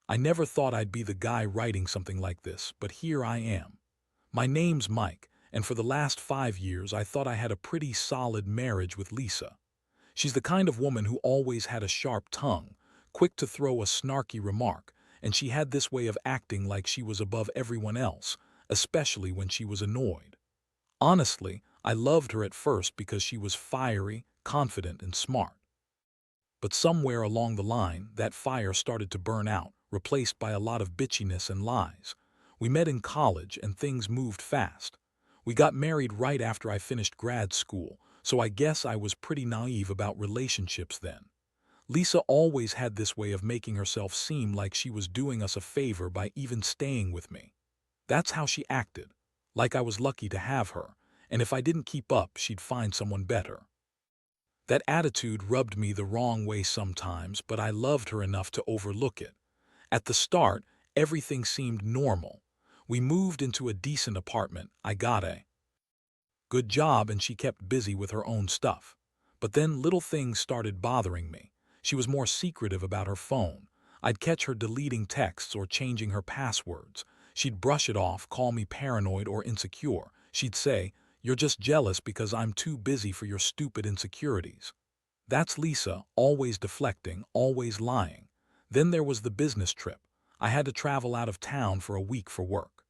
I never thought I'd be the guy writing something like this, but here I am. My name's Mike, and for the last 5 years I thought I had a pretty solid marriage with Lisa. She's the kind of woman who always had a sharp tongue, quick to throw a snarky remark, and she had this way of acting like she was above everyone else, especially when she was annoyed. Honestly, I loved her at first because she was fiery, confident, and smart. But somewhere along the line, that fire started to burn out, replaced by a lot of bitchiness and lies. We met in college and things moved fast. We got married right after I finished grad school, so I guess I was pretty naive about relationships then. Lisa always had this way of making herself seem like she was doing us a favor by even staying with me. That's how she acted, like I was lucky to have her, and if I didn't keep up, she'd find someone better. That attitude rubbed me the wrong way sometimes, but I loved her enough to overlook it. At the start, everything seemed normal. We moved into a decent apartment, I got a good job, and she kept busy with her own stuff. But then little things started bothering me. She was more secretive about her phone. I'd catch her deleting texts or changing her passwords. She'd brush it off, call me paranoid or insecure. She'd say, "You're just jealous because I'm too busy for your stupid insecurities." That's Lisa, always deflecting, always lying. Then there was the business trip. I had to travel out of town for a week for work.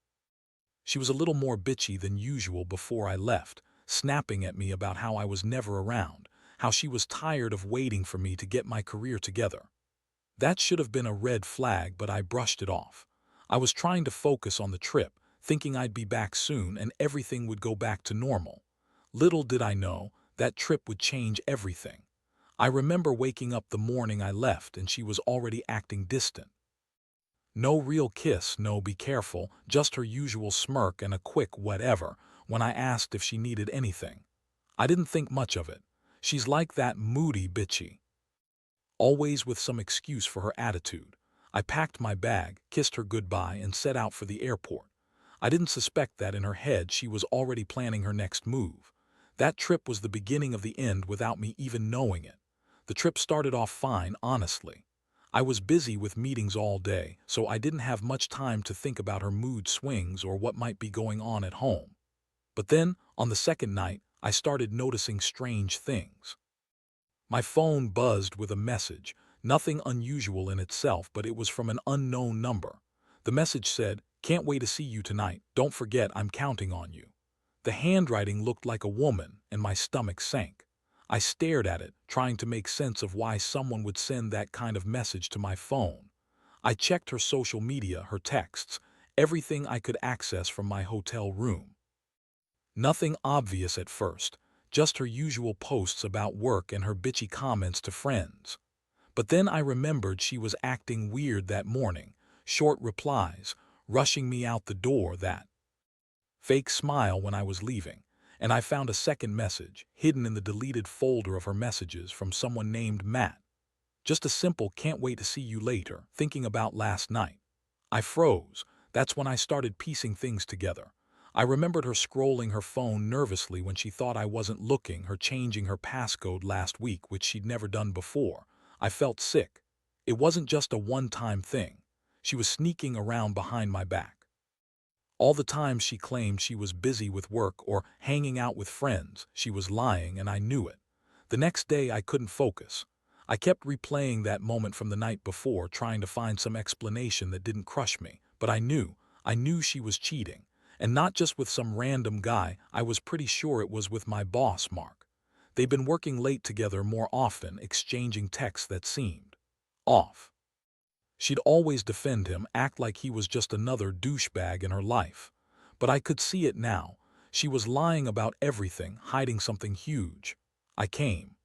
She was a little more bitchy than usual before I left, snapping at me about how I was never around, how she was tired of waiting for me to get my career together. That should have been a red flag, but I brushed it off. I was trying to focus on the trip, thinking I'd be back soon and everything would go back to normal. Little did I know, that trip would change everything. I remember waking up the morning I left and she was already acting distant. No real kiss, no be careful, just her usual smirk and a quick whatever when I asked if she needed anything. I didn't think much of it. She's like that, moody bitchy, always with some excuse for her attitude. I packed my bag, kissed her goodbye, and set out for the airport. I didn't suspect that in her head she was already planning her next move. That trip was the beginning of the end without me even knowing it. The trip started off fine, honestly. I was busy with meetings all day, so I didn't have much time to think about her mood swings or what might be going on at home. But then, on the second night, I started noticing strange things. My phone buzzed with a message, nothing unusual in itself, but it was from an unknown number. The message said, "Can't wait to see you tonight. Don't forget, I'm counting on you." The handwriting looked like a woman, and my stomach sank. I stared at it, trying to make sense of why someone would send that kind of message to my phone. I checked her social media, her texts, everything I could access from my hotel room. Nothing obvious at first, just her usual posts about work and her bitchy comments to friends. But then I remembered she was acting weird that morning, short replies, rushing me out the door, that fake smile when I was leaving, and I found a second message, hidden in the deleted folder of her messages, from someone named Matt. Just a simple "can't wait to see you later, thinking about last night." I froze. That's when I started piecing things together. I remembered her scrolling her phone nervously when she thought I wasn't looking, her changing her passcode last week, which she'd never done before. I felt sick. It wasn't just a one-time thing. She was sneaking around behind my back. All the times she claimed she was busy with work or hanging out with friends, she was lying, and I knew it. The next day I couldn't focus. I kept replaying that moment from the night before, trying to find some explanation that didn't crush me. But I knew she was cheating. And not just with some random guy. I was pretty sure it was with my boss, Mark. They'd been working late together more often, exchanging texts that seemed off. She'd always defend him, act like he was just another douchebag in her life. But I could see it now. She was lying about everything, hiding something huge. I came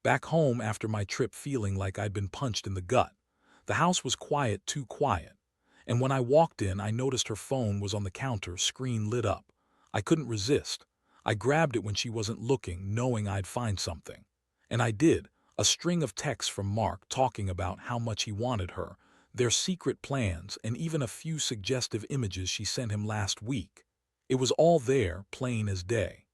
back home after my trip feeling like I'd been punched in the gut. The house was quiet, too quiet. And when I walked in, I noticed her phone was on the counter, screen lit up. I couldn't resist. I grabbed it when she wasn't looking, knowing I'd find something. And I did. A string of texts from Mark talking about how much he wanted her, their secret plans, and even a few suggestive images she sent him last week. It was all there, plain as day.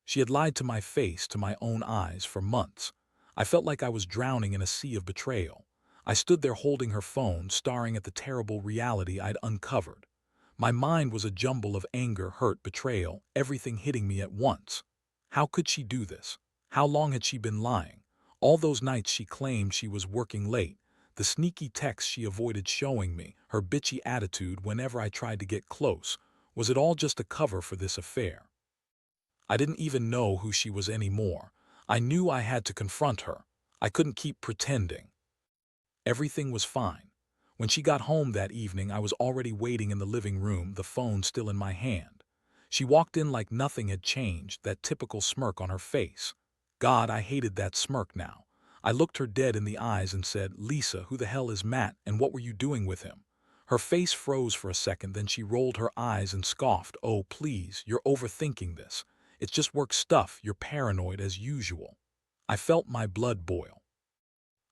She had lied to my face, to my own eyes, for months. I felt like I was drowning in a sea of betrayal. I stood there holding her phone, staring at the terrible reality I'd uncovered. My mind was a jumble of anger, hurt, betrayal, everything hitting me at once. How could she do this? How long had she been lying? All those nights she claimed she was working late, the sneaky texts she avoided showing me, her bitchy attitude whenever I tried to get close. Was it all just a cover for this affair? I didn't even know who she was anymore. I knew I had to confront her. I couldn't keep pretending. Everything was fine. When she got home that evening, I was already waiting in the living room, the phone still in my hand. She walked in like nothing had changed, that typical smirk on her face. God, I hated that smirk now. I looked her dead in the eyes and said, "Lisa, who the hell is Matt, and what were you doing with him?" Her face froze for a second, then she rolled her eyes and scoffed, "Oh, please, you're overthinking this. It's just work stuff, you're paranoid as usual." I felt my blood boil.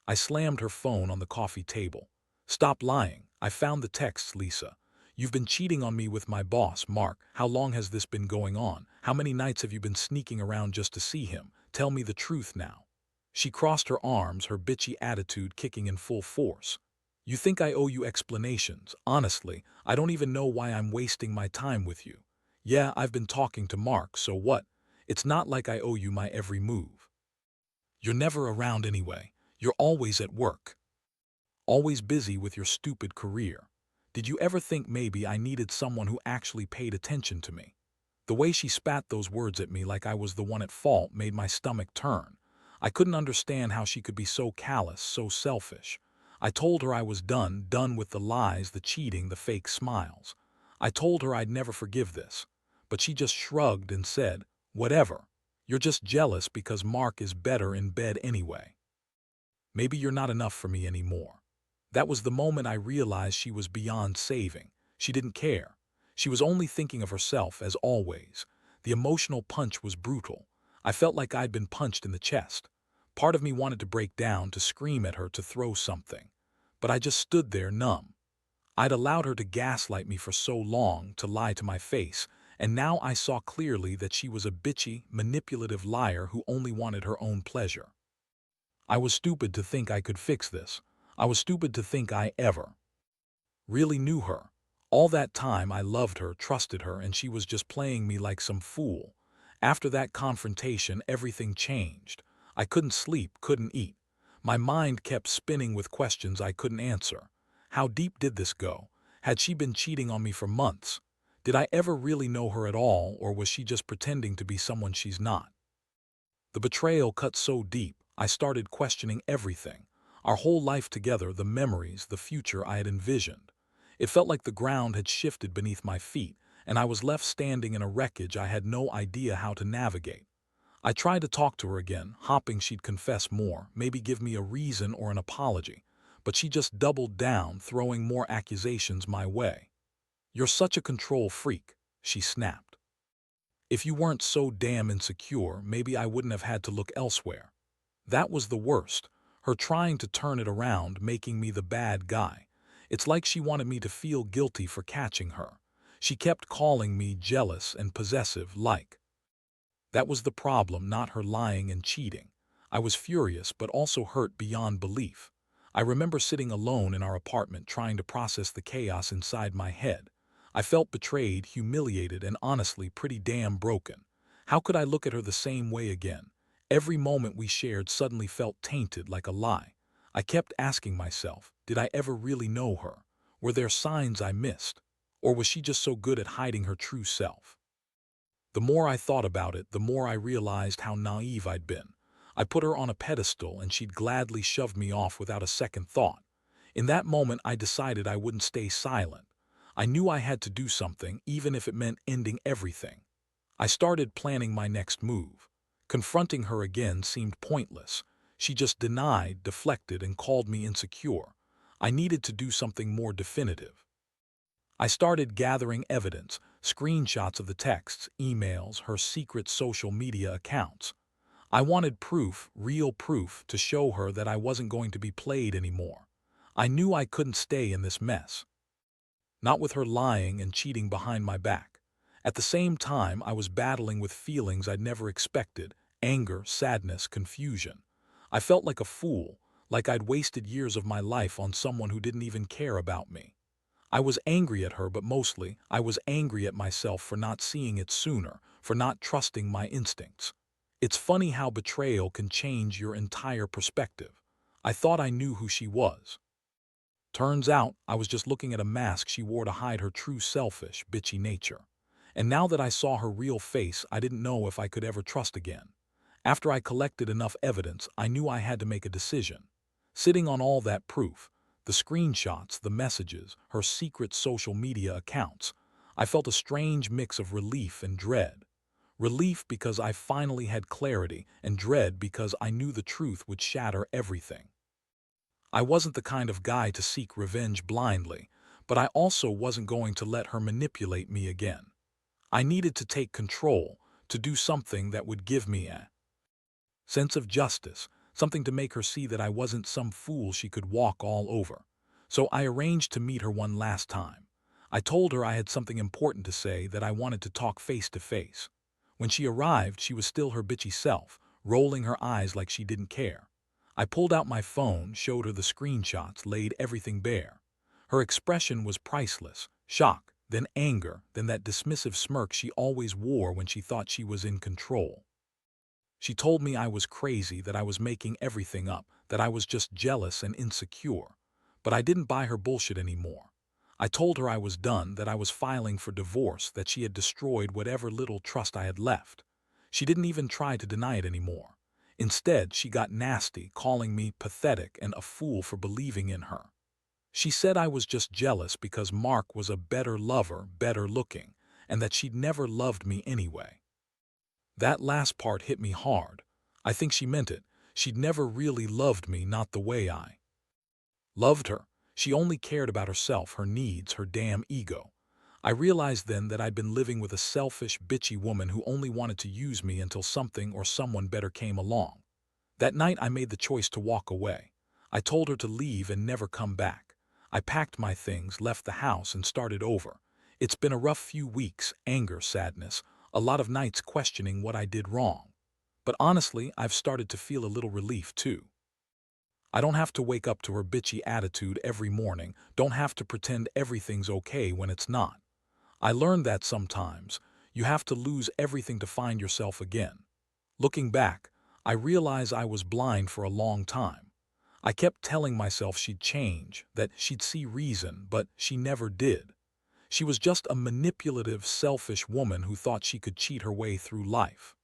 I slammed her phone on the coffee table. "Stop lying. I found the texts, Lisa. You've been cheating on me with my boss, Mark. How long has this been going on? How many nights have you been sneaking around just to see him? Tell me the truth now." She crossed her arms, her bitchy attitude kicking in full force. "You think I owe you explanations? Honestly, I don't even know why I'm wasting my time with you. Yeah, I've been talking to Mark, so what? It's not like I owe you my every move. You're never around anyway. You're always at work. Always busy with your stupid career. Did you ever think maybe I needed someone who actually paid attention to me?" The way she spat those words at me like I was the one at fault made my stomach turn. I couldn't understand how she could be so callous, so selfish. I told her I was done with the lies, the cheating, the fake smiles. I told her I'd never forgive this. But she just shrugged and said, "Whatever. You're just jealous because Mark is better in bed anyway. Maybe you're not enough for me anymore." That was the moment I realized she was beyond saving. She didn't care. She was only thinking of herself, as always. The emotional punch was brutal. I felt like I'd been punched in the chest. Part of me wanted to break down, to scream at her, to throw something. But I just stood there, numb. I'd allowed her to gaslight me for so long, to lie to my face, and now I saw clearly that she was a bitchy, manipulative liar who only wanted her own pleasure. I was stupid to think I could fix this. I was stupid to think I ever really knew her. All that time I loved her, trusted her, and she was just playing me like some fool. After that confrontation, everything changed. I couldn't sleep, couldn't eat. My mind kept spinning with questions I couldn't answer. How deep did this go? Had she been cheating on me for months? Did I ever really know her at all, or was she just pretending to be someone she's not? The betrayal cut so deep, I started questioning everything. Our whole life together, the memories, the future I had envisioned. It felt like the ground had shifted beneath my feet, and I was left standing in a wreckage I had no idea how to navigate. I tried to talk to her again, hoping she'd confess more, maybe give me a reason or an apology. But she just doubled down, throwing more accusations my way. "You're such a control freak," she snapped. "If you weren't so damn insecure, maybe I wouldn't have had to look elsewhere." That was the worst, her trying to turn it around, making me the bad guy. It's like she wanted me to feel guilty for catching her. She kept calling me jealous and possessive, like. That was the problem, not her lying and cheating. I was furious, but also hurt beyond belief. I remember sitting alone in our apartment trying to process the chaos inside my head. I felt betrayed, humiliated, and honestly pretty damn broken. How could I look at her the same way again? Every moment we shared suddenly felt tainted, like a lie. I kept asking myself, did I ever really know her? Were there signs I missed? Or was she just so good at hiding her true self? The more I thought about it, the more I realized how naive I'd been. I put her on a pedestal and she'd gladly shoved me off without a second thought. In that moment, I decided I wouldn't stay silent. I knew I had to do something, even if it meant ending everything. I started planning my next move. Confronting her again seemed pointless. She just denied, deflected, and called me insecure. I needed to do something more definitive. I started gathering evidence, screenshots of the texts, emails, her secret social media accounts. I wanted proof, real proof, to show her that I wasn't going to be played anymore. I knew I couldn't stay in this mess. Not with her lying and cheating behind my back. At the same time, I was battling with feelings I'd never expected: anger, sadness, confusion. I felt like a fool, like I'd wasted years of my life on someone who didn't even care about me. I was angry at her, but mostly, I was angry at myself for not seeing it sooner, for not trusting my instincts. It's funny how betrayal can change your entire perspective. I thought I knew who she was. Turns out, I was just looking at a mask she wore to hide her true selfish, bitchy nature. And now that I saw her real face, I didn't know if I could ever trust again. After I collected enough evidence, I knew I had to make a decision. Sitting on all that proof, the screenshots, the messages, her secret social media accounts, I felt a strange mix of relief and dread. Relief because I finally had clarity, and dread because I knew the truth would shatter everything. I wasn't the kind of guy to seek revenge blindly, but I also wasn't going to let her manipulate me again. I needed to take control, to do something that would give me a sense of justice, something to make her see that I wasn't some fool she could walk all over. So I arranged to meet her one last time. I told her I had something important to say, that I wanted to talk face to face. When she arrived, she was still her bitchy self, rolling her eyes like she didn't care. I pulled out my phone, showed her the screenshots, laid everything bare. Her expression was priceless: shock, then anger, then that dismissive smirk she always wore when she thought she was in control. She told me I was crazy, that I was making everything up, that I was just jealous and insecure. But I didn't buy her bullshit anymore. I told her I was done, that I was filing for divorce, that she had destroyed whatever little trust I had left. She didn't even try to deny it anymore. Instead, she got nasty, calling me pathetic and a fool for believing in her. She said I was just jealous because Mark was a better lover, better looking, and that she'd never loved me anyway. That last part hit me hard. I think she meant it. She'd never really loved me, not the way I loved her. She only cared about herself, her needs, her damn ego. I realized then that I'd been living with a selfish, bitchy woman who only wanted to use me until something or someone better came along. That night I made the choice to walk away. I told her to leave and never come back. I packed my things, left the house, and started over. It's been a rough few weeks: anger, sadness, a lot of nights questioning what I did wrong. But honestly, I've started to feel a little relief too. I don't have to wake up to her bitchy attitude every morning, don't have to pretend everything's okay when it's not. I learned that sometimes you have to lose everything to find yourself again. Looking back, I realize I was blind for a long time. I kept telling myself she'd change, that she'd see reason, but she never did. She was just a manipulative, selfish woman who thought she could cheat her way through life.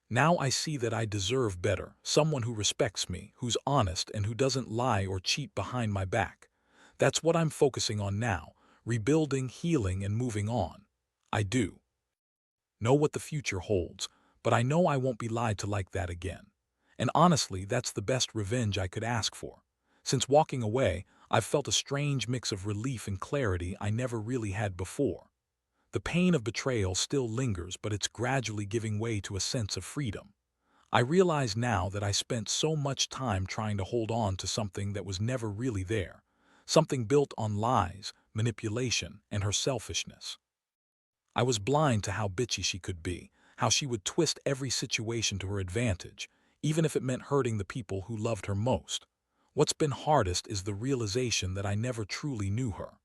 Now I see that I deserve better, someone who respects me, who's honest, and who doesn't lie or cheat behind my back. That's what I'm focusing on now: rebuilding, healing, and moving on. I do know what the future holds, but I know I won't be lied to like that again. And honestly, that's the best revenge I could ask for. Since walking away, I've felt a strange mix of relief and clarity I never really had before. The pain of betrayal still lingers, but it's gradually giving way to a sense of freedom. I realize now that I spent so much time trying to hold on to something that was never really there, something built on lies, manipulation, and her selfishness. I was blind to how bitchy she could be, how she would twist every situation to her advantage, even if it meant hurting the people who loved her most. What's been hardest is the realization that I never truly knew her.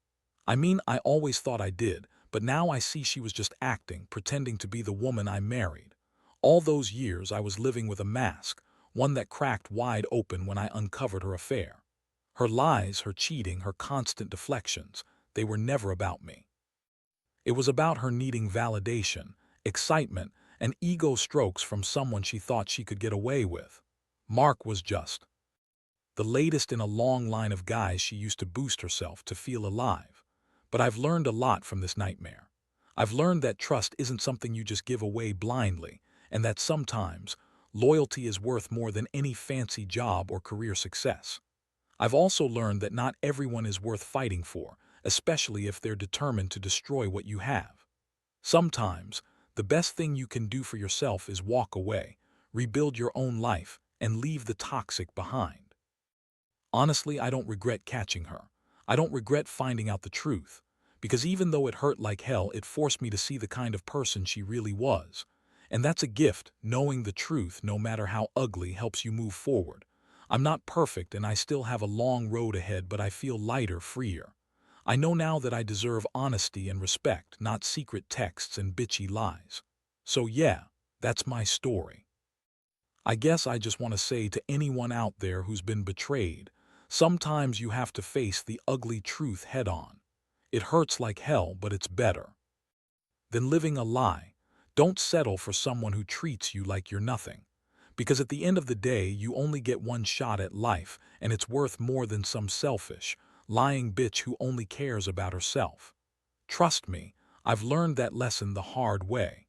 I mean, I always thought I did, but now I see she was just acting, pretending to be the woman I married. All those years I was living with a mask, one that cracked wide open when I uncovered her affair. Her lies, her cheating, her constant deflections, they were never about me. It was about her needing validation, excitement, and ego strokes from someone she thought she could get away with. Mark was just the latest in a long line of guys she used to boost herself to feel alive. But I've learned a lot from this nightmare. I've learned that trust isn't something you just give away blindly, and that sometimes loyalty is worth more than any fancy job or career success. I've also learned that not everyone is worth fighting for, especially if they're determined to destroy what you have. Sometimes, the best thing you can do for yourself is walk away, rebuild your own life, and leave the toxic behind. Honestly, I don't regret catching her. I don't regret finding out the truth, because even though it hurt like hell, it forced me to see the kind of person she really was. And that's a gift. Knowing the truth, no matter how ugly, helps you move forward. I'm not perfect and I still have a long road ahead, but I feel lighter, freer. I know now that I deserve honesty and respect, not secret texts and bitchy lies. So yeah, that's my story. I guess I just want to say to anyone out there who's been betrayed, sometimes you have to face the ugly truth head on. It hurts like hell, but it's better than living a lie. Don't settle for someone who treats you like you're nothing. Because at the end of the day, you only get one shot at life, and it's worth more than some selfish, lying bitch who only cares about herself. Trust me, I've learned that lesson the hard way.